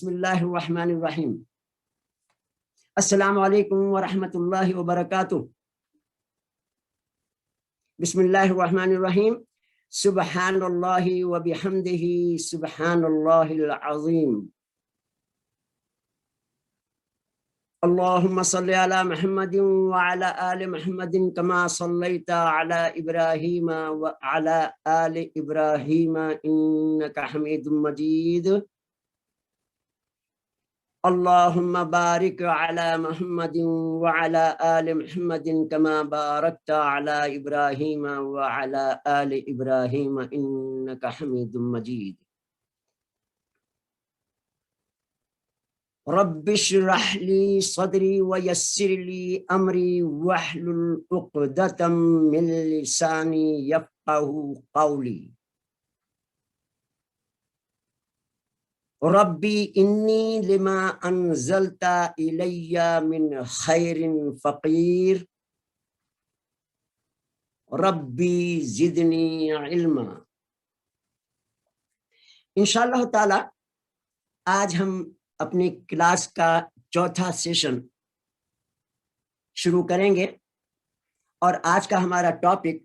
بسم اللہ الرحمن الرحیم۔ السلام علیکم ورحمۃ اللہ وبرکاتہ۔ بسم اللہ الرحمن الرحیم۔ سبحان اللہ وبحمدہ سبحان اللہ العظیم۔ اللہم صلی علی محمد وعلی آل محمد کما صلیت علی ابراہیم وعلی آل ابراہیم انکا حمید مجید۔ اللہم بارک علی محمد وعلی آل محمد کما بارکت علی ابراہیم وعلی آل ابراہیم انکا حمید مجید۔ رب اشرح لی صدری ویسر لی امری واحلل عقدۃ من لسانی یفقہوا قولی۔ ربی انی لما انزلت الی من خیر فقیر ربی زدنی علما۔ انشاءاللہ تعالی آج ہم اپنی کلاس کا چوتھا سیشن شروع کریں گے، اور آج کا ہمارا ٹاپک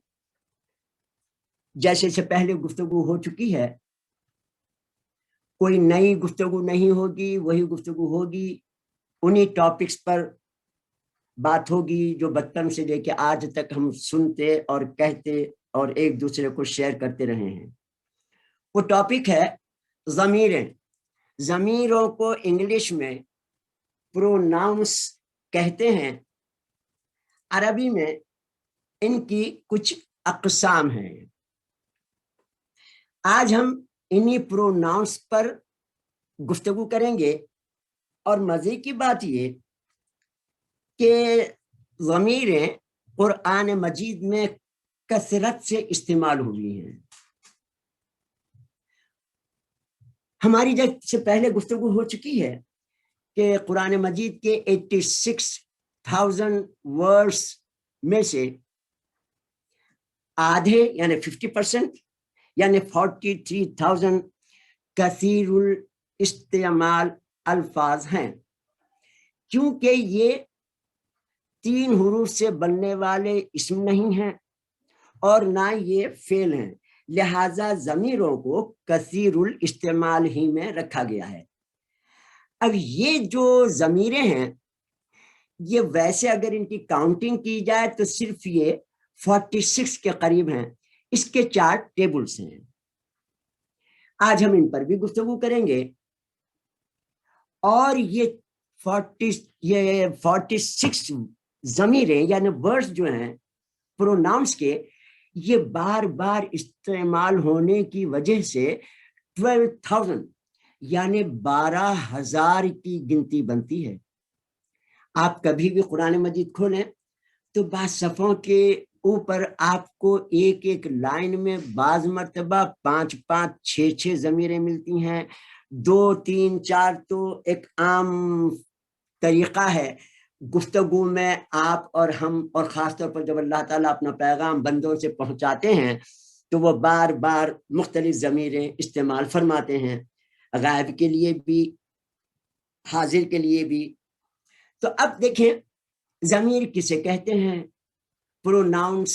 جیسے سے پہلے گفتگو ہو چکی ہے، کوئی نئی گفتگو نہیں ہوگی، وہی گفتگو ہوگی، انہی ٹاپکس پر بات ہوگی جو بچپن سے لے کے آج تک ہم سنتے اور کہتے اور ایک دوسرے کو شیئر کرتے رہے ہیں۔ وہ ٹاپک ہے ضمیریں۔ ضمیروں کو انگلش میں پروناؤنس کہتے ہیں۔ عربی میں ان کی کچھ اقسام ہیں۔ آج ہم انہی پروناؤنس پر گفتگو کریں گے، اور مزے کی بات یہ کہ ضمیریں قرآن مجید میں کثرت سے استعمال ہوئی ہیں۔ ہماری جیسے پہلے گفتگو ہو چکی ہے کہ قرآن مجید کے 86,000 ورڈز میں سے آدھے یعنی 50% یعنی 43,000 کثیر الاستعمال الفاظ ہیں، کیونکہ یہ 3 حروف سے بننے والے اسم نہیں ہیں اور نہ یہ فعل ہیں، لہذا ضمیروں کو کثیر الاستعمال ہی میں رکھا گیا ہے۔ اب یہ جو ضمیریں ہیں، یہ ویسے اگر ان کی کاؤنٹنگ کی جائے تو صرف یہ 46 کے قریب ہیں۔ اس کے 4 ٹیبلز ہیں، آج ہم ان پر بھی گفتگو کریں گے۔ اور یہ 46 ضمیریں یعنی ورڈز جو ہیں پروناؤنس کے، یہ بار بار استعمال ہونے کی وجہ سے 12,000 یعنی 12,000 کی گنتی بنتی ہے۔ آپ کبھی بھی قرآن مجید کھولیں تو بعض صفحوں کے اوپر آپ کو ایک ایک لائن میں بعض مرتبہ 5 6 ضمیریں ملتی ہیں، 2 3 4 تو ایک عام طریقہ ہے گفتگو میں آپ اور ہم، اور خاص طور پر جب اللہ تعالیٰ اپنا پیغام بندوں سے پہنچاتے ہیں تو وہ بار بار مختلف ضمیریں استعمال فرماتے ہیں، غائب کے لیے بھی، حاضر کے لیے بھی۔ تو اب دیکھیں ضمیر کسے کہتے ہیں، پروناؤنس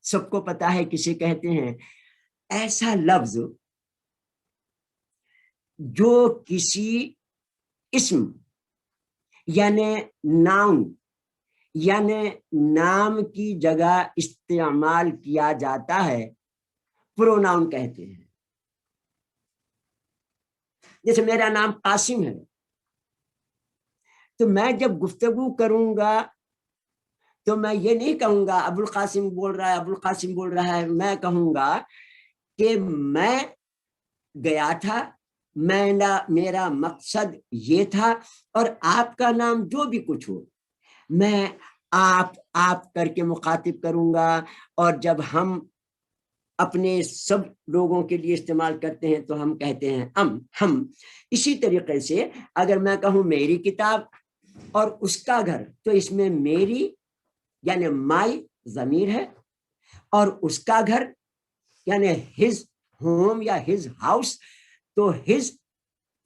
سب کو پتا ہے کسے کہتے ہیں۔ ایسا لفظ جو کسی اسم یعنی ناؤن یعنی نام کی جگہ استعمال کیا جاتا ہے، پروناؤن کہتے ہیں۔ جیسے میرا نام قاسم ہے، تو میں جب گفتگو کروں گا تو میں یہ نہیں کہوں گا ابو القاسم بول رہا ہے، ابو القاسم بول رہا ہے، میں کہوں گا کہ میں گیا تھا، میرا مقصد یہ تھا، اور آپ کا نام جو بھی کچھ ہو میں آپ کر کے مخاطب کروں گا۔ اور جب ہم اپنے سب لوگوں کے لیے استعمال کرتے ہیں تو ہم کہتے ہیں ہم۔ اسی طریقے سے اگر میں کہوں میری کتاب اور اس کا گھر، تو اس میں میری یعنی مائی ضمیر ہے، اور اس کا گھر یعنی ہز ہوم یا ہز ہاؤس، تو ہز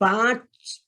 5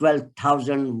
12,000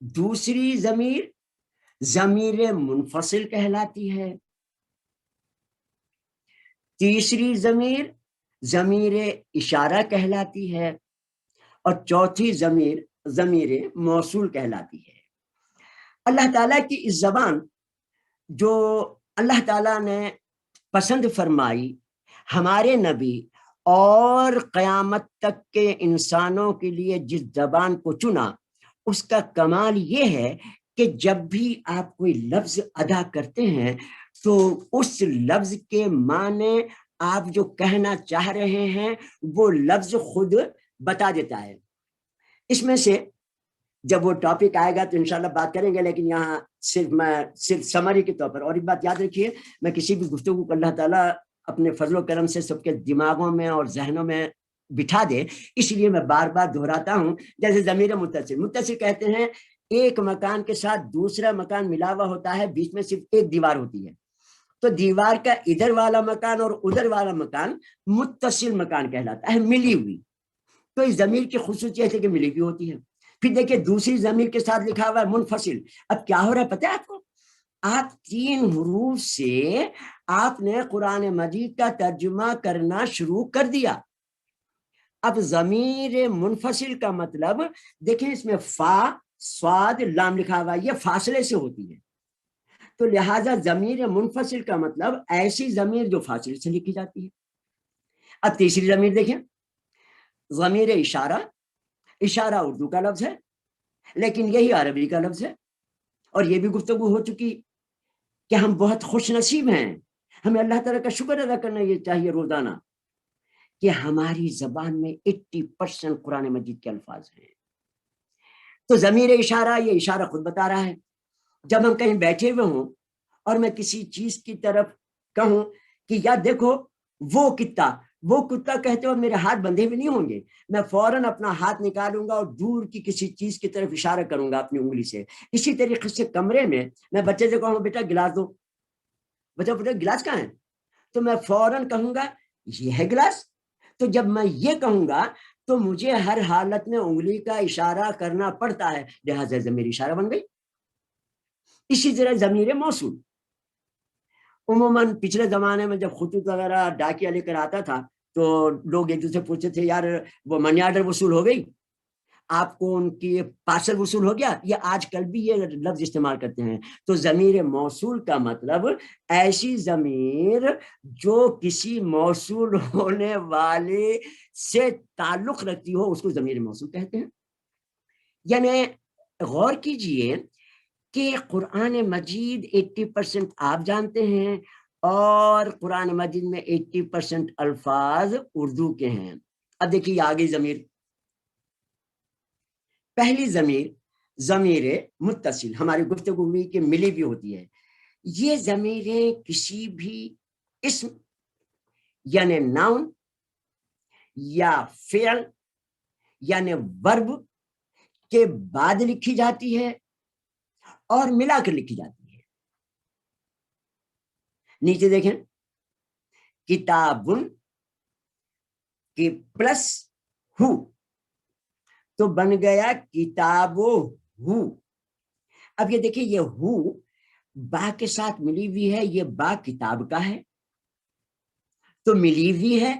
دوسری ضمیر ضمیر منفصل کہلاتی ہے، تیسری ضمیر ضمیر اشارہ کہلاتی ہے، اور چوتھی ضمیر ضمیر موصول کہلاتی ہے۔ اللہ تعالیٰ کی اس زبان جو اللہ تعالیٰ نے پسند فرمائی ہمارے نبی اور قیامت تک کے انسانوں کے لیے جس زبان کو چنا، اس کا کمال یہ ہے کہ جب بھی آپ کوئی لفظ ادا کرتے ہیں تو اس لفظ کے معنی آپ جو کہنا چاہ رہے ہیں وہ لفظ خود بتا دیتا ہے۔ اس میں سے جب وہ ٹاپک آئے گا تو انشاءاللہ بات کریں گے، لیکن یہاں صرف سمری کے طور پر، اور ایک بات یاد رکھیے، میں کسی بھی گفتگو کو اللہ تعالیٰ اپنے فضل و کرم سے سب کے دماغوں میں اور ذہنوں میں بٹھا دے، اس لیے میں بار بار دہراتا ہوں۔ جیسے ضمیر متصل کہتے ہیں ایک مکان کے ساتھ دوسرا مکان ملا ہوا ہوتا ہے، بیچ میں صرف ایک دیوار ہوتی ہے، تو دیوار کا ادھر والا مکان اور ادھر والا مکان متصل مکان کہلاتا ہے، ملی ہوئی۔ تو اس ضمیر کی خصوصیت ہے کہ ملی ہوئی ہوتی ہے۔ پھر دیکھیں دوسری ضمیر کے ساتھ لکھا ہوا ہے منفصل۔ اب کیا ہو رہا ہے پتہ ہے آپ کو؟ آپ 3 حروف سے آپ نے قرآن مجید کا ترجمہ کرنا شروع کر دیا۔ اب ضمیر منفصل کا مطلب دیکھیں، اس میں فا صاد لام لکھا ہوا ہے، یہ فاصلے سے ہوتی ہے، تو لہٰذا ضمیر منفصل کا مطلب ایسی ضمیر جو فاصلے سے لکھی جاتی ہے۔ اب تیسری ضمیر دیکھیں، ضمیر اشارہ۔ اشارہ اردو کا لفظ ہے لیکن یہی عربی کا لفظ ہے، اور یہ بھی گفتگو ہو چکی کہ ہم بہت خوش نصیب ہیں، ہمیں اللہ تعالیٰ کا شکر ادا کرنا یہ چاہیے روزانہ کہ ہماری زبان میں 80% قرآن مجید کے الفاظ ہیں۔ تو ضمیر اشارہ، یہ اشارہ خود بتا رہا ہے۔ جب ہم کہیں بیٹھے ہوئے ہوں اور میں کسی چیز کی طرف کہوں کہ یا دیکھو وہ کتا کہتے ہو میرے ہاتھ بندھے بھی نہیں ہوں گے، میں فوراً اپنا ہاتھ نکالوں گا اور دور کی کسی چیز کی طرف اشارہ کروں گا اپنی انگلی سے۔ اسی طریقے سے کمرے میں بچے سے کہوں بیٹا گلاس دو، بچہ بیٹا گلاس کہاں ہے، تو میں فوراً کہوں گا یہ ہے گلاس۔ تو جب میں یہ کہوں گا تو مجھے ہر حالت میں انگلی کا اشارہ کرنا پڑتا ہے، لہٰذا ضمیر اشارہ بن گئی۔ اسی طرح ضمیر موصول، عموماً پچھلے زمانے میں جب خطوط وغیرہ ڈاکیہ لے کر آتا تھا تو لوگ ایک دوسرے پوچھتے تھے یار وہ منی آرڈر وصول ہو گئی، آپ کو ان کی پارسل وصول ہو گیا، یہ آج کل بھی یہ لفظ استعمال کرتے ہیں۔ تو ضمیر موصول کا مطلب ایسی ضمیر جو کسی موصول ہونے والے سے تعلق رکھتی ہو، اس کو ضمیر موصول کہتے ہیں۔ یعنی غور کیجئے کہ قرآن مجید 80% آپ جانتے ہیں اور قرآن مجید میں 80% الفاظ اردو کے ہیں۔ اب دیکھیے آگے ضمیر، پہلی ضمیر ضمیر متصل، ہماری گفتگو ہوئی کہ ملی بھی ہوتی ہے۔ یہ ضمیریں کسی بھی اسم یعنی ناؤن یا فعل یعنی ورب کے بعد لکھی جاتی ہے اور ملا کر لکھی جاتی ہے۔ نیچے دیکھیں، کتابن کی پلس ہو تو بن گیا کتابو ہو۔ اب یہ دیکھیں یہ ہو با کے ساتھ ملی ہوئی ہے، یہ با کتاب کا ہے تو ملی ہوئی ہے،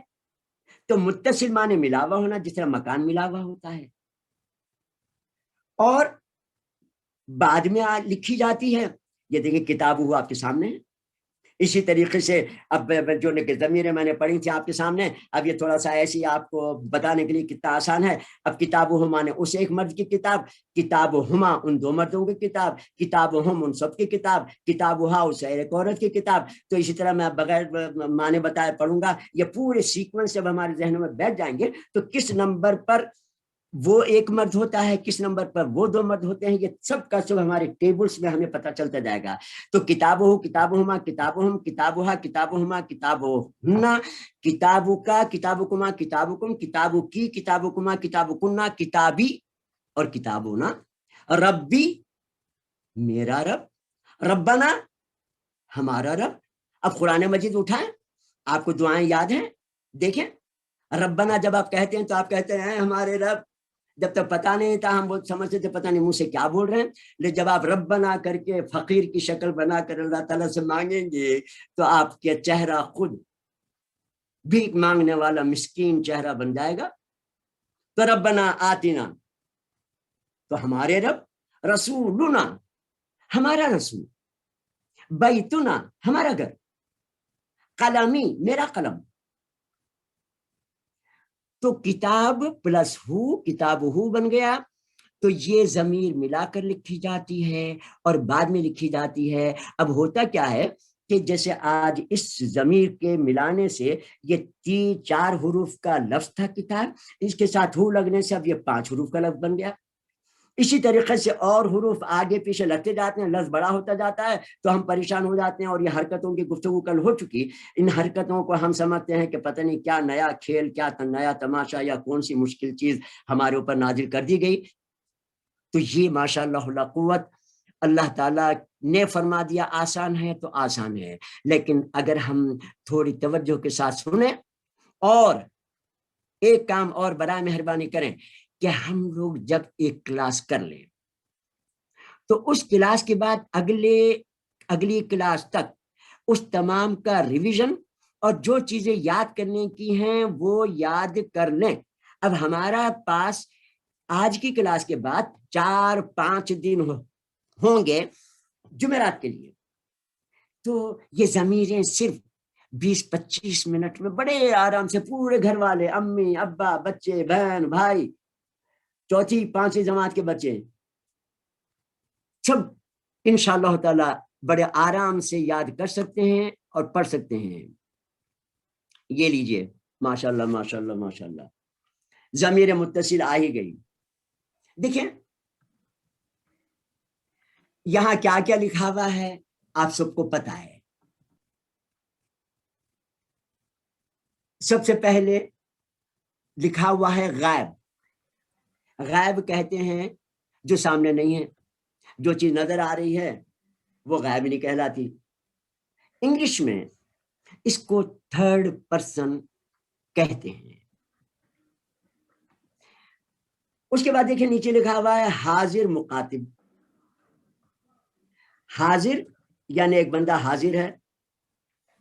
تو متصل معنی ملا ہوا ہونا، جس طرح مکان ملا ہوا ہوتا ہے، اور بعد میں لکھی جاتی ہے۔ یہ دیکھیں کتاب ہو آپ کے سامنے ہے۔ اسی طریقے سے اب جو ضمیریں میں نے پڑھی تھی آپ کے سامنے، اب یہ تھوڑا سا ایسی آپ کو بتانے کے لیے کتنا آسان ہے۔ اب کتاب ہما نے اس ایک مرد کی کتاب، کتاب ہما ان 2 مردوں کی کتاب، کتاب ہم ان سب کی کتاب، کتاب ہا اس ایک عورت کی کتاب۔ تو اسی طرح میں بغیر معنی بتائے پڑھوں گا، یہ پورے سیکوینس جب ہمارے ذہنوں میں بیٹھ جائیں گے تو کس نمبر پر وہ ایک مرد ہوتا ہے، کس نمبر پر وہ 2 مرد ہوتے ہیں، یہ سب کا سب ہمارے ٹیبلز میں ہمیں پتہ چلتا جائے گا۔ تو کتاب ہو کتاب ہما کتاب ہم کتاب ہا کتاب ہما کتاب ہننا کتاب کا کتاب کما کتاب کم کتاب کی کتاب کما کتاب کننا کتابی اور کتاب ہونا، ربی میرا رب، ربنا ہمارا رب۔ اب قرآن مجید اٹھائیں، آپ کو دعائیں یاد ہیں، دیکھیں ربنا جب آپ کہتے ہیں تو آپ کہتے ہیں ہمارے رب، جب تک پتہ نہیں تھا ہم وہ سمجھتے تھے پتہ نہیں منہ سے کیا بول رہے ہیں، لیکن جب آپ رب بنا کر کے فقیر کی شکل بنا کر اللہ تعالیٰ سے مانگیں گے تو آپ کا چہرہ خود بھیک مانگنے والا مسکین چہرہ بن جائے گا. تو ربنا آتنا، تو ہمارے رب، رسولنا ہمارا رسول، بیتنا ہمارا گھر، قلمی میرا قلم. تو کتاب پلس ہو کتاب ہو بن گیا. تو یہ ضمیر ملا کر لکھی جاتی ہے اور بعد میں لکھی جاتی ہے. اب ہوتا کیا ہے کہ جیسے آج اس ضمیر کے ملانے سے یہ 4 حروف کا لفظ تھا کتاب، اس کے ساتھ ہو لگنے سے اب یہ 5 حروف کا لفظ بن گیا. اسی طریقے سے اور حروف آگے پیچھے لگتے جاتے ہیں، لفظ بڑا ہوتا جاتا ہے تو ہم پریشان ہو جاتے ہیں. اور یہ حرکتوں کی گفتگو کل ہو چکی، ان حرکتوں کو ہم سمجھتے ہیں کہ پتہ نہیں کیا نیا کھیل، کیا نیا تماشا یا کون سی مشکل چیز ہمارے اوپر نازل کر دی گئی. تو یہ ماشاء اللہ لا قوت اللہ تعالیٰ نے فرما دیا آسان ہے تو آسان ہے. لیکن اگر ہم تھوڑی توجہ کے ساتھ سنیں اور ایک کام اور برائے مہربانی کریں کہ ہم لوگ جب ایک کلاس کر لیں تو اس کلاس کے بعد اگلی کلاس تک اس تمام کا ریویژن اور جو چیزیں یاد کرنے کی ہیں وہ یاد کر لیں. اب ہمارا پاس آج کی کلاس کے بعد 4-5 دن ہوں گے جمعرات کے لیے. تو یہ ضمیریں صرف 20-25 منٹ میں بڑے آرام سے پورے گھر والے، امی ابا بچے بہن بھائی 4th-5th جماعت کے بچے سب انشاءاللہ تعالی بڑے آرام سے یاد کر سکتے ہیں اور پڑھ سکتے ہیں. یہ لیجئے ماشاءاللہ ماشاءاللہ ماشاءاللہ ضمیر متصل آ ہی گئی. دیکھیں یہاں کیا کیا لکھا ہوا ہے آپ سب کو پتا ہے. سب سے پہلے لکھا ہوا ہے غائب. غائب کہتے ہیں جو سامنے نہیں ہے، جو چیز نظر آ رہی ہے وہ غائب نہیں کہلاتی. انگلش میں اس کو 3rd پرسن کہتے ہیں. اس کے بعد دیکھیں نیچے لکھا ہوا ہے حاضر مخاطب. حاضر یعنی ایک بندہ حاضر ہے،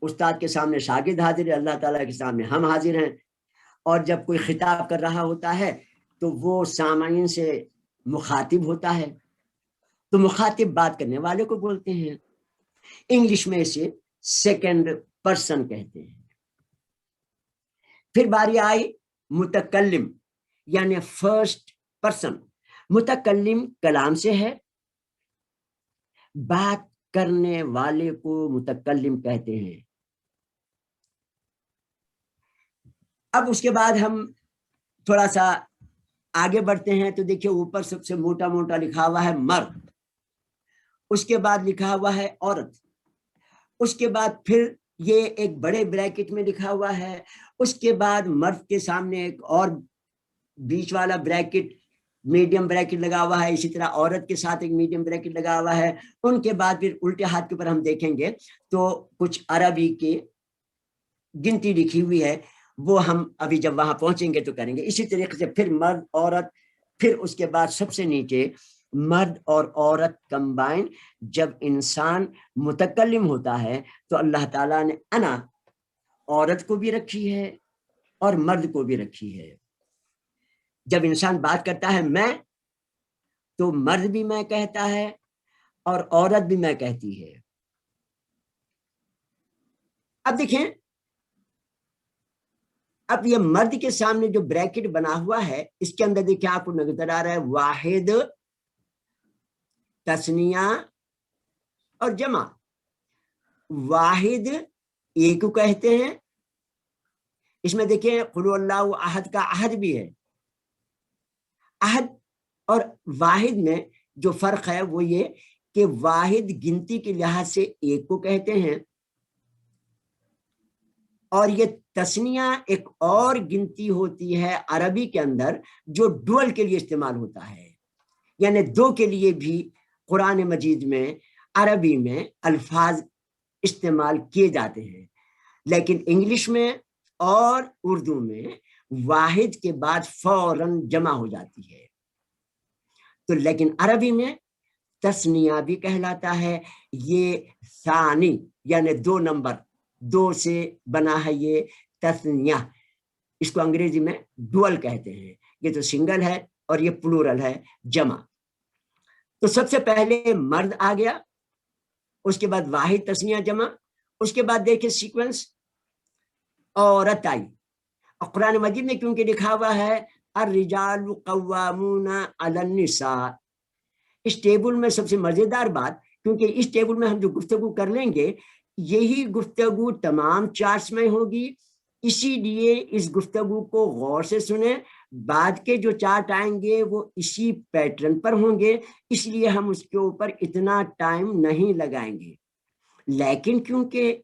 استاد کے سامنے شاگرد حاضر ہے، اللہ تعالیٰ کے سامنے ہم حاضر ہیں. اور جب کوئی خطاب کر رہا ہوتا ہے تو وہ سامعین سے مخاطب ہوتا ہے، تو مخاطب بات کرنے والے کو بولتے ہیں. انگلش میں اسے 2nd پرسن کہتے ہیں. پھر باری آئی متکلم یعنی 1st پرسن. متکلم کلام سے ہے، بات کرنے والے کو متکلم کہتے ہیں. اب اس کے بعد ہم تھوڑا سا آگے بڑھتے ہیں تو دیکھیں اوپر سب سے موٹا موٹا لکھا ہوا ہے مرد، اس کے بعد لکھا ہوا ہے عورت، اس کے بعد پھر یہ ایک بڑے بریکٹ میں لکھا ہوا ہے، اس کے بعد مرد کے سامنے ایک اور بیچ والا بریکٹ میڈیم بریکٹ لگا ہوا ہے، اسی طرح عورت کے ساتھ ایک میڈیم بریکٹ لگا ہوا ہے. ان کے بعد پھر الٹے ہاتھ کے اوپر ہم دیکھیں گے تو کچھ عربی کے گنتی لکھی ہوئی ہے، وہ ہم ابھی جب وہاں پہنچیں گے تو کریں گے. اسی طریقے سے پھر مرد عورت، پھر اس کے بعد سب سے نیچے مرد اور عورت کمبائن. جب انسان متکلم ہوتا ہے تو اللہ تعالیٰ نے انا عورت کو بھی رکھی ہے اور مرد کو بھی رکھی ہے. جب انسان بات کرتا ہے میں، تو مرد بھی میں کہتا ہے اور عورت بھی میں کہتی ہے. اب دیکھیں اب یہ مرد کے سامنے جو بریکٹ بنا ہوا ہے اس کے اندر دیکھیں آپ کو نظر آ رہا ہے واحد، تثنیہ اور جمع. واحد ایک کو کہتے ہیں، اس میں دیکھیں قل اللہ احد کا احد بھی ہے. احد اور واحد میں جو فرق ہے وہ یہ کہ واحد گنتی کے لحاظ سے ایک کو کہتے ہیں اور یہ تثنیہ ایک اور گنتی ہوتی ہے عربی کے اندر جو ڈوئل کے لیے استعمال ہوتا ہے، یعنی دو کے لیے بھی قرآن مجید میں عربی میں الفاظ استعمال کیے جاتے ہیں. لیکن انگلش میں اور اردو میں واحد کے بعد فوراً جمع ہو جاتی ہے. تو لیکن عربی میں تسنیہ بھی کہلاتا ہے. یہ ثانی یعنی 2 نمبر، 2 سے بنا ہے یہ تسنیہ. اس کو انگریزی میں ڈوئل کہتے ہیں. یہ تو سنگل ہے اور یہ پلورل ہے، جمع. تو سب سے پہلے مرد آ گیا، اس کے بعد واحد تسنیہ جمع، اس کے بعد دیکھیں سیکوینس عورت آئی. اور قرآن مجید میں کیونکہ لکھا ہوا ہے الرجال قوامون علی النساء. اس ٹیبل میں سب سے مزیدار بات، کیونکہ اس ٹیبل میں ہم جو گفتگو کر لیں گے یہی گفتگو تمام چارٹس میں ہوگی، اسی لیے اس گفتگو کو غور سے سنیں. بعد کے جو چارٹ آئیں گے وہ اسی پیٹرن پر ہوں گے، اس لیے ہم اس کے اوپر اتنا ٹائم نہیں لگائیں گے. لیکن کیونکہ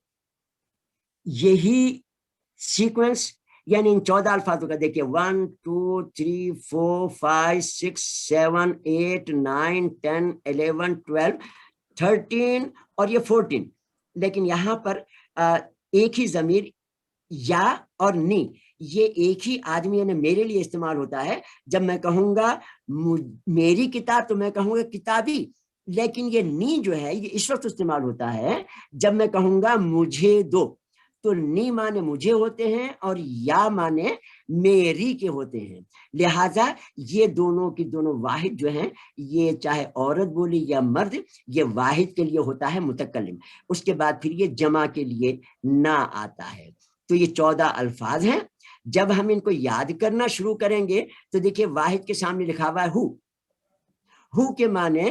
یہی سیکوینس یعنی ان 14 الفاظوں کا دیکھیے 1 2 3 4 5 6 7 8 9 10 11 12 13 اور یہ 14. لیکن یہاں پر ایک ہی ضمیر یا اور نی، یہ ایک ہی آدمی یعنی میرے لیے استعمال ہوتا ہے. جب میں کہوں گا میری کتاب تو میں کہوں گا کتابی، لیکن یہ نی جو ہے یہ اس وقت استعمال ہوتا ہے جب میں کہوں گا مجھے دو. تو نی مانے مجھے ہوتے ہیں اور یا مانے میری کے ہوتے ہیں. لہذا یہ دونوں کی دونوں واحد جو ہیں، یہ چاہے عورت بولی یا مرد، یہ واحد کے لیے ہوتا ہے متکلم. اس کے بعد پھر یہ جمع کے لیے نہ آتا ہے. تو یہ 14 الفاظ ہیں. جب ہم ان کو یاد کرنا شروع کریں گے تو دیکھیں واحد کے سامنے لکھا ہوا ہے ہو کے معنی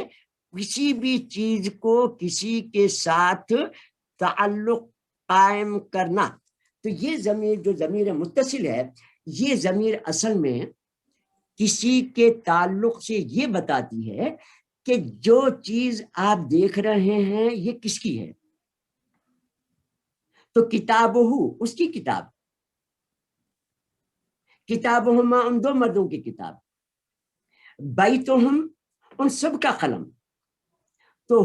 کسی بھی چیز کو کسی کے ساتھ تعلق قائم کرنا. تو یہ ضمیر جو ضمیر متصل ہے، یہ ضمیر اصل میں کسی کے تعلق سے یہ بتاتی ہے کہ جو چیز آپ دیکھ رہے ہیں یہ کس کی ہے. تو کتابہ اس کی کتاب، کتابہما ان 2 مردوں کی کتاب، بیتہم ان سب کا قلم. تو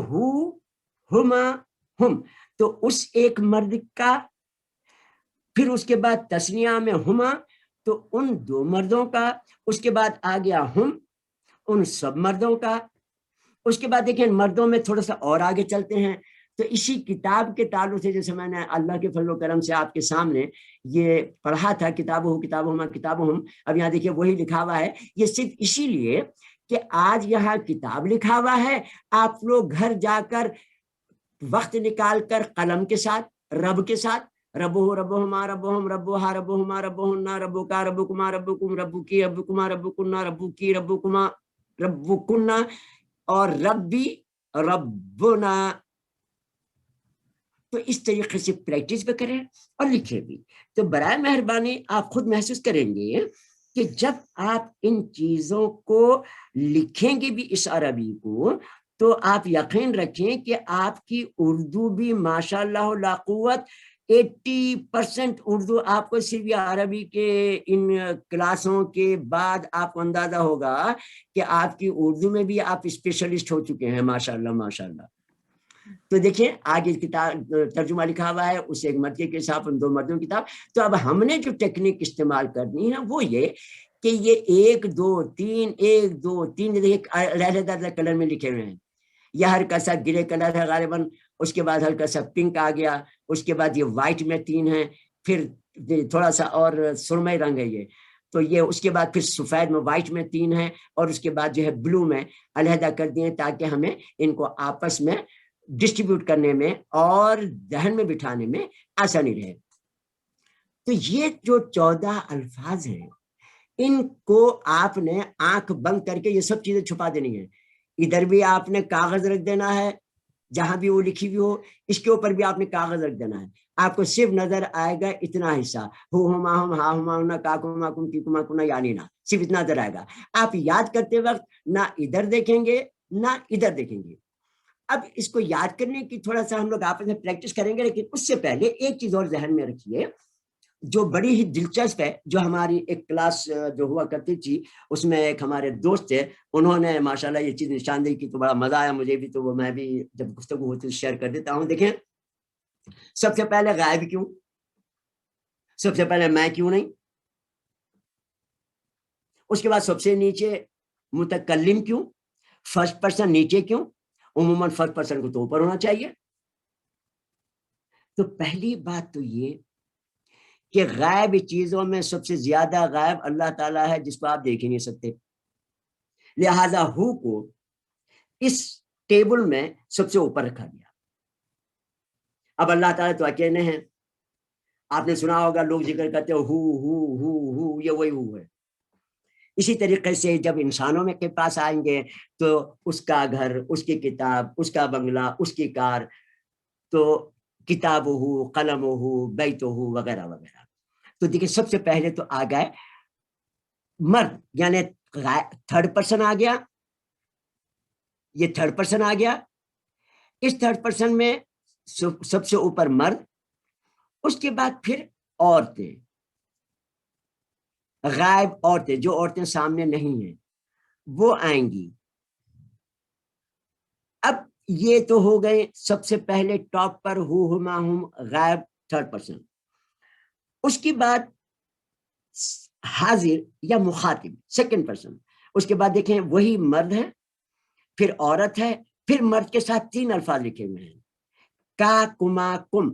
ہما ہم، تو اس ایک مرد کا، پھر اس کے بعد تسنیہ میں ہما تو ان 2 مردوں کا، اس کے بعد آ گیا ہم ان سب مردوں کا. اس کے بعد دیکھیں مردوں میں تھوڑا سا اور آگے چلتے ہیں. تو اسی کتاب کے تعلق سے جیسے میں نے اللہ کے فضل و کرم سے آپ کے سامنے یہ پڑھا تھا کتابہم، اب یہاں دیکھیے وہی لکھا ہوا ہے. یہ صرف اسی لیے کہ آج یہاں کتاب لکھا ہوا ہے، آپ لوگ گھر جا کر وقت نکال کر قلم کے ساتھ، رب کے ساتھ، ربہ ربہما ربہم ربہا ربہما ربہنہ ربکا ربکما ربکم ربکی ربکما ربکنہ ربکی ربکما ربکنہ اور ربی ربنا. تو اس طریقے سے پریکٹس بھی کریں اور لکھیں بھی. تو برائے مہربانی آپ خود محسوس کریں گے کہ جب آپ ان چیزوں کو لکھیں گے بھی اس عربی کو، تو آپ یقین رکھیں کہ آپ کی اردو بھی ماشاء اللہ لا قوت 80% اردو آپ کو صرف عربی کے ان کلاسوں کے بعد آپ کو اندازہ ہوگا کہ آپ کی اردو میں بھی آپ اسپیشلسٹ ہو چکے ہیں ماشاء اللہ ماشاء اللہ. تو دیکھیں آگے کتاب ترجمہ لکھا ہوا ہے اس ایک مرد کے ساتھ ان 2 مردوں کی کتاب. تو اب ہم نے جو ٹیکنیک استعمال کرنی ہے وہ یہ کہ یہ 1 2 3 1 2 3 علیحدہ کلر میں لکھے ہوئے ہیں. یہ ہلکا سا گرے کلر ہے غالباً، اس کے بعد ہلکا سا پنک آ گیا، اس کے بعد یہ وائٹ میں 3 ہیں، پھر تھوڑا سا اور سرمئی رنگ ہے یہ. تو یہ اس کے بعد پھر سفید میں وائٹ میں 3 ہیں، اور اس کے بعد جو ہے بلو میں علیحدہ کر دیے تاکہ ہمیں ان کو آپس میں ڈسٹریبیوٹ کرنے میں اور ذہن میں بٹھانے میں آسانی رہے. تو یہ جو 14 الفاظ ہیں ان کو آپ نے آنکھ بند کر کے یہ سب چیزیں چھپا دینی ہیں. ادھر بھی آپ نے کاغذ رکھ دینا ہے جہاں بھی وہ لکھی ہوئی ہو، اس کے اوپر بھی آپ نے کاغذ رکھ دینا ہے. آپ کو صرف نظر آئے گا اتنا حصہ، ہو ہما ہم ہا ہما ہونا کا کما کم کی کما کنا یعنی نہ، صرف اتنا نظر آئے گا. آپ یاد کرتے وقت نہ ادھر دیکھیں گے نہ ادھر دیکھیں گے. اب اس کو یاد کرنے کی تھوڑا سا ہم لوگ آپس میں پریکٹس کریں گے، لیکن اس سے پہلے ایک چیز اور ذہن میں رکھیے جو بڑی ہی دلچسپ ہے. جو ہماری ایک کلاس جو ہوا کرتی تھی اس میں ایک ہمارے دوست تھے، انہوں نے ماشاءاللہ یہ چیز نشاندہی کی تو بڑا مزہ آیا مجھے بھی. تو وہ میں بھی جب گفتگو ہوتی ہے شیئر کر دیتا ہوں. دیکھیں سب سے پہلے غائب کیوں، سب سے پہلے میں کیوں نہیں، اس کے بعد سب سے نیچے متکلم کیوں, فرسٹ پرسن نیچے کیوں, عموماً فرسٹ پرسن کو تو اوپر ہونا چاہیے. تو پہلی بات تو یہ کہ غائب چیزوں میں سب سے زیادہ غائب اللہ تعالیٰ ہے جس کو آپ دیکھ ہی نہیں سکتے, لہذا ہو کو اس ٹیبل میں سب سے اوپر رکھا گیا. اب اللہ تعالیٰ تو اکیلے ہیں, آپ نے سنا ہوگا لوگ ذکر کرتے ہو یہ وہی ہو ہے. اسی طریقے سے جب انسانوں میں کے پاس آئیں گے تو اس کا گھر, اس کی کتاب, اس کا بنگلہ, اس کی کار, تو کتاب ہو, قلم ہو, بیت ہو, وغیرہ وغیرہ. تو دیکھیں سب سے پہلے تو آ گئے مرد, یعنی تھرڈ پرسن آ گیا, یہ تھرڈ پرسن آ گیا. اس تھرڈ پرسن میں سب سے اوپر مرد, اس کے بعد پھر عورتیں, غائب عورتیں, جو عورتیں سامنے نہیں ہیں وہ آئیں گی. اب یہ تو ہو گئے سب سے پہلے ٹاپ پر ہما ہم غائب تھرڈ پرسن. اس کے بعد حاضر یا مخاطب سیکنڈ پرسن. اس کے بعد دیکھیں وہی مرد ہے, پھر عورت ہے, پھر مرد کے ساتھ 3 الفاظ لکھے ہوئے ہیں, کا کما کم,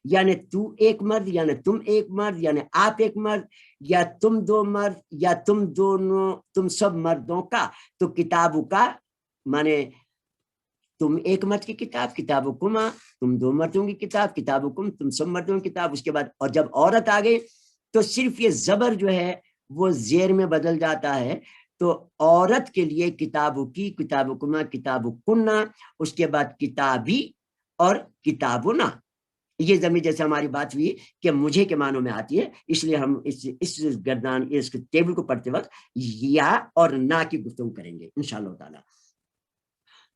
یعنی تو ایک مرد, یعنی تم ایک مرد, یعنی آپ ایک مرد, یا تم 2 مرد, یا تم دونوں, تم سب مردوں کا. تو کتابوں کا مانے تم ایک مرد کی کتاب, کتابوں کما, تم 2 مردوں کی کتاب, کتابوں کم, تم سب مردوں کی کتاب. اس کے بعد اور جب عورت آ گئی تو صرف یہ زبر جو ہے وہ زیر میں بدل جاتا ہے. تو عورت کے لیے کتابوں کی, کتابوں کما, کتابوں کننا, اس کے بعد کتابی اور کتابنا. یہ ضمیر جیسے ہماری بات ہوئی کہ مجھے کے معنوں میں آتی ہے, اس لیے ہم اس گردان اس ٹیبل کو پڑھتے وقت یا اور نہ کی گفتگو کریں گے انشاءاللہ تعالی.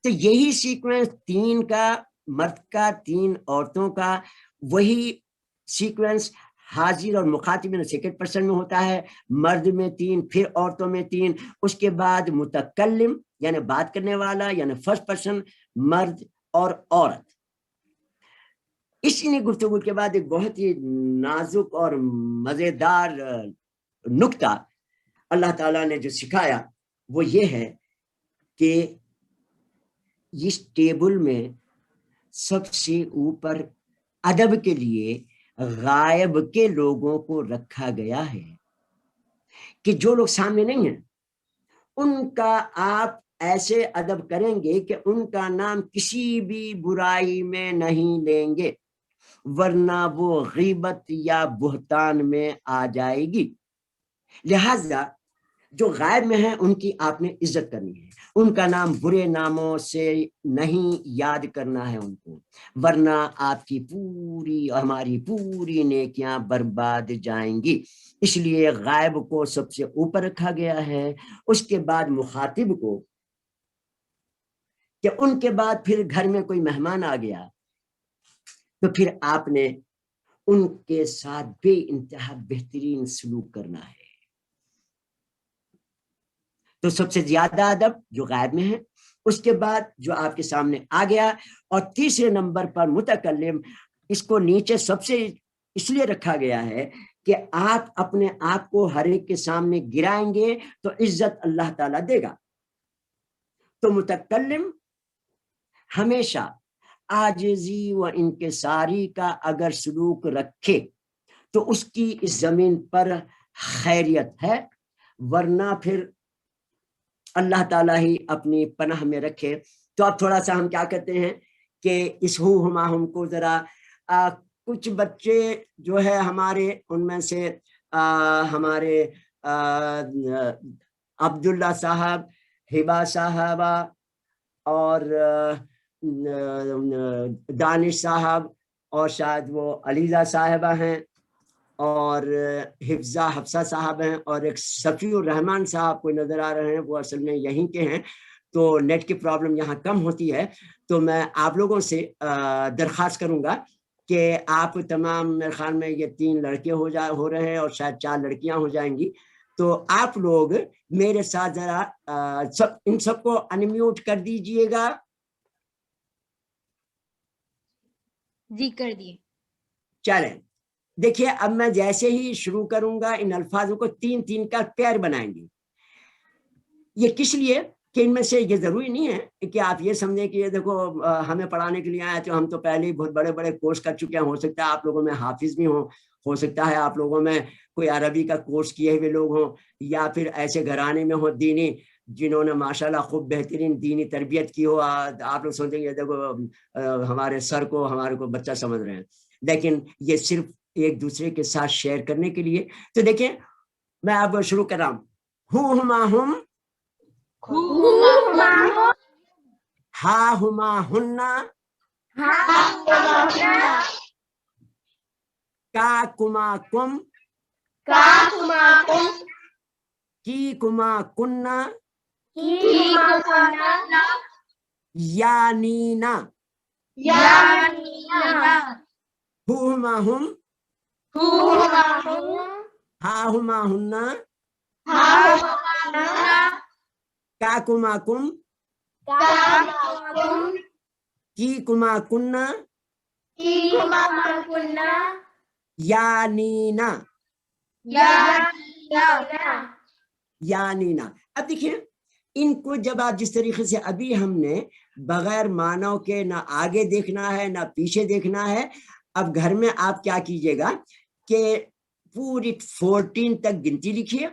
تو یہی سیکوینس 3 کا مرد کا, 3 عورتوں کا, وہی سیکوینس حاضر اور مخاطب میں سیکنڈ پرسن میں ہوتا ہے, مرد میں 3, پھر عورتوں میں 3, اس کے بعد متکلم یعنی بات کرنے والا یعنی فرسٹ پرسن, مرد اور عورت. اسی نے گفتگو کے بعد ایک بہت ہی نازک اور مزیدار نکتہ اللہ تعالیٰ نے جو سکھایا وہ یہ ہے کہ اس ٹیبل میں سب سے اوپر ادب کے لیے غائب کے لوگوں کو رکھا گیا ہے, کہ جو لوگ سامنے نہیں ہیں ان کا آپ ایسے ادب کریں گے کہ ان کا نام کسی بھی برائی میں نہیں لیں گے, ورنہ وہ غیبت یا بہتان میں آ جائے گی. لہذا جو غائب میں ہیں ان کی آپ نے عزت کرنی ہے, ان کا نام برے ناموں سے نہیں یاد کرنا ہے ان کو, ورنہ آپ کی پوری ہماری پوری نیکیاں برباد جائیں گی. اس لیے غائب کو سب سے اوپر رکھا گیا ہے. اس کے بعد مخاطب کو, کہ ان کے بعد پھر گھر میں کوئی مہمان آ گیا تو پھر آپ نے ان کے ساتھ بے انتہا بہترین سلوک کرنا ہے. تو سب سے زیادہ ادب جو غائب میں ہے, اس کے بعد جو آپ کے سامنے آ گیا, اور تیسرے نمبر پر متکلم. اس کو نیچے سب سے اس لیے رکھا گیا ہے کہ آپ اپنے آپ کو ہر ایک کے سامنے گرائیں گے تو عزت اللہ تعالیٰ دے گا. تو متکلم ہمیشہ عاجزی و انکساری کا اگر سلوک رکھے تو اس کی اس زمین پر خیریت ہے, ورنہ پھر اللہ تعالیٰ ہی اپنی پناہ میں رکھے. تو اب تھوڑا سا ہم کیا کرتے ہیں کہ اس ہما ہم کو ذرا کچھ بچے جو ہے ہمارے ان میں سے ہمارے عبداللہ صاحب, ہبا صاحبہ اور دانش صاحب اور شاید وہ علیزہ صاحبہ ہیں اور حفصہ صاحب ہیں, اور ایک صفی الرحمن صاحب کوئی نظر آ رہے ہیں, وہ اصل میں یہیں کے ہیں. تو نیٹ کی پرابلم یہاں کم ہوتی ہے, تو میں آپ لوگوں سے درخواست کروں گا کہ آپ تمام میرے خیال میں یہ 3 لڑکے ہو رہے ہیں اور شاید 4 لڑکیاں ہو جائیں گی. تو آپ لوگ میرے ساتھ ذرا ان سب کو انمیوٹ کر دیجئے گا. جی کر دیے. چلیں دیکھیے اب میں جیسے ہی شروع کروں گا ان الفاظوں کو 3 کا پیر بنائیں گے. یہ کس لیے کہ ان میں سے یہ ضروری نہیں ہے کہ آپ یہ سمجھیں کہ یہ دیکھو ہمیں پڑھانے کے لیے آئے تو ہم تو پہلے ہی بہت بڑے بڑے کورس کر چکے ہیں. ہو سکتا ہے آپ لوگوں میں حافظ بھی ہوں, ہو سکتا ہے آپ لوگوں میں کوئی عربی کا کورس کیے ہوئے لوگ ہوں, یا پھر ایسے گھرانے میں ہوں دینی جنہوں نے ماشاءاللہ خوب بہترین دینی تربیت کی ہو. آپ لوگ سوچیں گے دیکھو ہمارے سر کو ہمارے کو بچہ سمجھ رہے ہیں, لیکن یہ صرف ایک دوسرے کے ساتھ شیئر کرنے کے لیے. تو دیکھیں میں اب شروع کر رہا ہوں. ہما ہم, ہا ہما ہننا, کا کما کم, کی کما کننا, یا نینا. ہما ہم, ہا ہما ہننا, کا کما کم, کی کما کننا, یا نینا. یا نینا. اب دیکھیں ان کو جب آپ جس طریقے سے ابھی ہم نے بغیر معنوں کے نہ آگے دیکھنا ہے نہ پیچھے دیکھنا ہے, اب گھر میں آپ کیا کیجئے گا کہ پوری 14 تک گنتی لکھیے,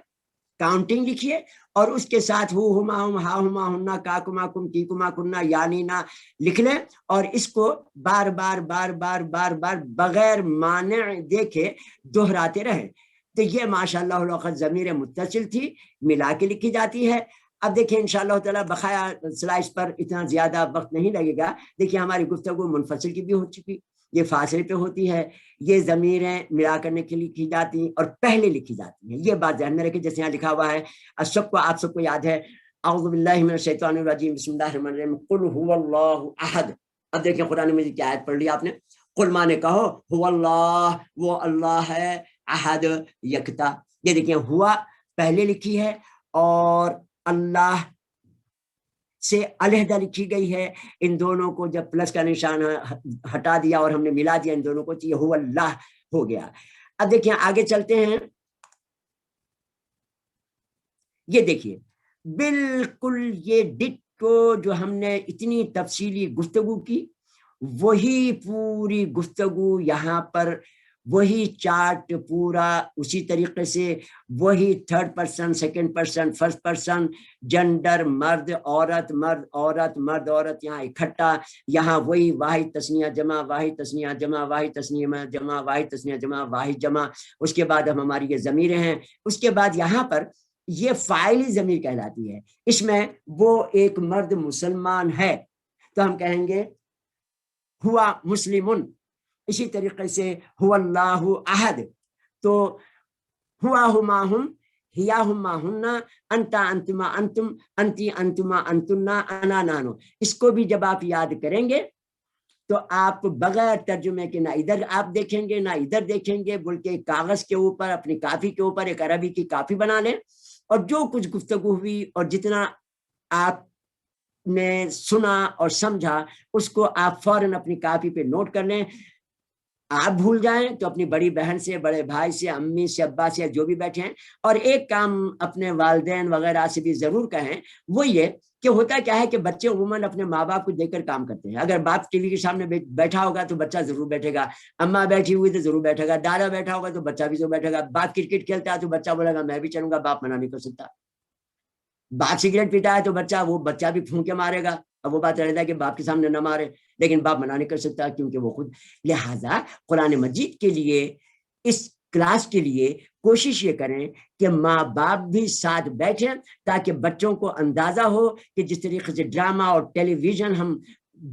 کاؤنٹنگ لکھیے, اور اس کے ساتھ ہو ہما ہم, ہا ہما ہننا, کا کما کم, کی کما کننا, یا نینا لکھ لیں, اور اس کو بار بار بار بار بار بار بغیر مانع دیکھے دہراتے رہیں. تو یہ ماشاءاللہ الوقت ضمیر متصل تھی, ملا کے لکھی جاتی ہے. اب دیکھیں انشاءاللہ تعالیٰ بقایا سلائڈ پر اتنا زیادہ وقت نہیں لگے گا. دیکھیں ہماری گفتگو منفصل کی بھی ہو چکی, یہ فاصلے پہ ہوتی ہے, یہ ضمیریں ملا کرنے کے لیے لکھی جاتی ہیں اور پہلے لکھی جاتی ہیں. یہ بات ذہن میں رکھیں, جیسے یہاں لکھا ہوا ہے سب کو, آپ سب کو یاد ہے, اعوذ باللہ من الشیطان الرجیم بسم اللہ الرحمن الرحیم قل هو اللہ احد. اب دیکھیں قرآن مجید کی آیت پڑھ لی آپ نے, قل مانے کہو هو اللہ, وہ اللہ ہے, احد یکتا. یہ دیکھیں ہوا پہلے لکھی ہے اور اللہ سے علیحدہ لکھی گئی ہے. ان دونوں کو جب پلس کا نشان ہٹا دیا اور ہم نے ملا دیا ان دونوں کو, تو یہ ہو اللہ ہو گیا. اب دیکھیں آگے چلتے ہیں. یہ دیکھیے بالکل یہ ڈٹو جو ہم نے اتنی تفصیلی گفتگو کی, وہی پوری گفتگو یہاں پر, وہی چارٹ پورا اسی طریقے سے, وہی 3rd person, 2nd person, 1st person, gender مرد عورت, مرد عورت, مرد عورت یہاں اکٹھا, یہاں وہی واحد تسنیہ جمع, واحد تسنیہ جمع, واحد تسنیہ جمع, واحد تسنیہ جمع, واحد جمع. اس کے بعد اب ہماری یہ ضمیریں ہیں. اس کے بعد یہاں پر یہ فاعلی ضمیر کہلاتی ہے. اس میں وہ ایک مرد مسلمان ہے تو ہم کہیں گے ہوا مسلمن. اسی طریقے سے ہوا اللہ احد, تو ہوا ہما ہم, ہیا ہما ہننا, انتا انتما انتم, انتی انتما انتنا, انا نانو. اس کو بھی جب آپ یاد کریں گے تو آپ بغیر ترجمے کے نہ ادھر آپ دیکھیں گے نہ ادھر دیکھیں گے, بلکہ کاغذ کے اوپر اپنی کاپی کے اوپر ایک عربی کی کاپی بنا لیں, اور جو کچھ گفتگو ہوئی اور جتنا آپ نے سنا اور سمجھا اس کو آپ فوراً اپنی کاپی پہ نوٹ کر لیں. آپ بھول جائیں تو اپنی بڑی بہن سے, بڑے بھائی سے, امی سے, ابا سے, جو بھی بیٹھے ہیں, اور ایک کام اپنے والدین وغیرہ سے بھی ضرور کہیں, وہ یہ کہ ہوتا کیا ہے کہ بچے عموماً اپنے ماں باپ کو دیکھ کر کام کرتے ہیں. اگر باپ ٹی وی کے سامنے بیٹھا ہوگا تو بچہ ضرور بیٹھے گا, اماں بیٹھی ہوئی تو ضرور بیٹھے گا, دادا بیٹھا ہوگا تو بچہ بھی ضرور بیٹھے گا. باپ کرکٹ کھیلتا ہے تو بچہ بولے گا میں بھی چلوں گا, باپ منع نہیں کر سکتا. باپ سگریٹ پیتا ہے تو بچہ بھی پھونکے مارے گا. اب وہ بات رہتا ہے کہ باپ کے سامنے نہ مارے, لیکن باپ منع نہیں کر سکتا کیونکہ وہ خود. لہذا قرآن مجید کے لیے, اس کلاس کے لیے کوشش یہ کریں کہ ماں باپ بھی ساتھ بیٹھیں, تاکہ بچوں کو اندازہ ہو کہ جس طریقے سے ڈرامہ اور ٹیلی ویژن ہم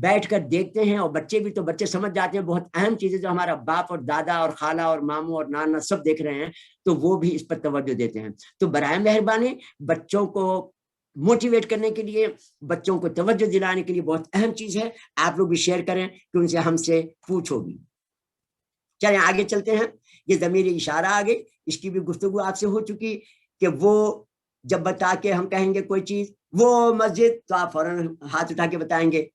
بیٹھ کر دیکھتے ہیں, اور بچے بھی تو بچے سمجھ جاتے ہیں بہت اہم چیزیں جو ہمارا باپ اور دادا اور خالہ اور ماموں اور نانا سب دیکھ رہے ہیں, تو وہ بھی اس پر توجہ دیتے ہیں. تو برائے مہربانی بچوں کو موٹیویٹ کرنے کے لیے, بچوں کو توجہ دلانے کے لیے بہت اہم چیز ہے, آپ لوگ بھی شیئر کریں کہ ان سے ہم سے پوچھو بھی. چلیں آگے چلتے ہیں. یہ ضمیر اشارہ آگے, اس کی بھی گفتگو آپ سے ہو چکی کہ وہ جب بتا کے ہم کہیں گے کوئی چیز, وہ مسجد, تو آپ فوراً ہاتھ اٹھا کے بتائیں گے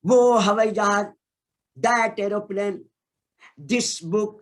وہ ہوائی جہاز, دیٹ ایروپلین, دس بک,